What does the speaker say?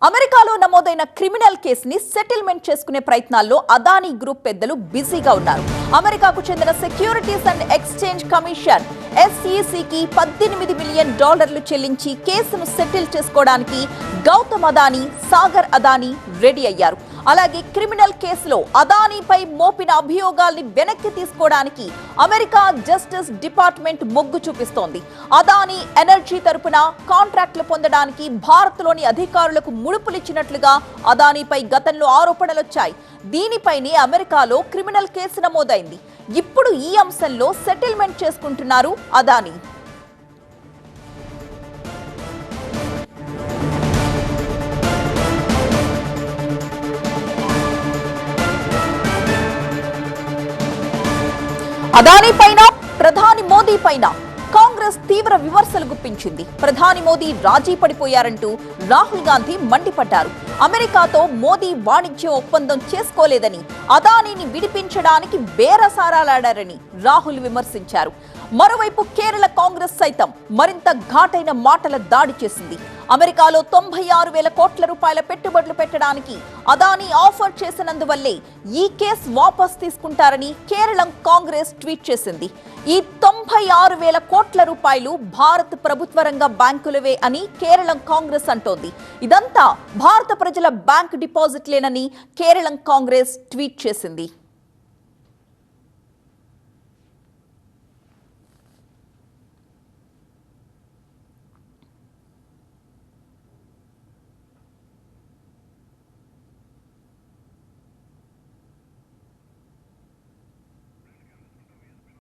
అమెరికాలో నమోదైన క్రిమినల్ కేసుని సెటిల్మెంట్ చేసుకునే ప్రయత్నాల్లో అదానీ గ్రూప్ పెద్దలు బిజీగా ఉన్నారు. అమెరికాకు చెందిన సెక్యూరిటీస్ అండ్ ఎక్స్చేంజ్ కమిషన్ SECకి $18 మిలియన్ చెల్లించి కేసును సెటిల్ చేసుకోవడానికి గౌతమ్ అదానీ, సాగర్ అదానీ రెడీ అయ్యారు. అలాగే క్రిమినల్ కేసులో అదానీపై మోపిన అభియోగాల్ని వెనక్కి తీసుకోవడానికి అమెరికా జస్టిస్ డిపార్ట్మెంట్ మొగ్గు చూపిస్తోంది. అదానీ ఎనర్జీ తరపున కాంట్రాక్టులు పొందడానికి భారత్లోని అధికారులకు ముడుపులిచ్చినట్లుగా అదానీపై గతంలో ఆరోపణలొచ్చాయి. దీనిపైనే అమెరికాలో క్రిమినల్ కేసు నమోదైంది. ఇప్పుడు ఈ అంశంలో సెటిల్మెంట్ చేసుకుంటున్నారు అదానీ. అదానీ పైన, ప్రధాని మోదీ పైన కాంగ్రెస్ తీవ్ర విమర్శలు గుప్పించింది. ప్రధాని మోదీ రాజీ పడిపోయారంటూ రాహుల్ గాంధీ మండిపడ్డారు. అమెరికాతో మోదీ వాణిజ్య ఒప్పందం చేసుకోలేదని, అదానీని విడిపించడానికి బేరసారాలాడారని రాహుల్ విమర్శించారు. మరోవైపు కేరళ కాంగ్రెస్ సైతం మరింత ఘాటైన మాటల దాడి చేసింది. అమెరికాలో 96,000 కోట్ల రూపాయల పెట్టుబడులు పెట్టడానికి అదానీ ఆఫర్ చేసినందువల్లే ఈ కేసు వాపస్ తీసుకుంటారని కేరళం కాంగ్రెస్ ట్వీట్ చేసింది. ఈ 96,000 కోట్ల రూపాయలు భారత ప్రభుత్వ రంగ బ్యాంకులవే అని కేరళం కాంగ్రెస్ అంటోంది. ఇదంతా భారత ప్రజల బ్యాంక్ డిపాజిట్లేనని కేరళం కాంగ్రెస్ ట్వీట్ చేసింది.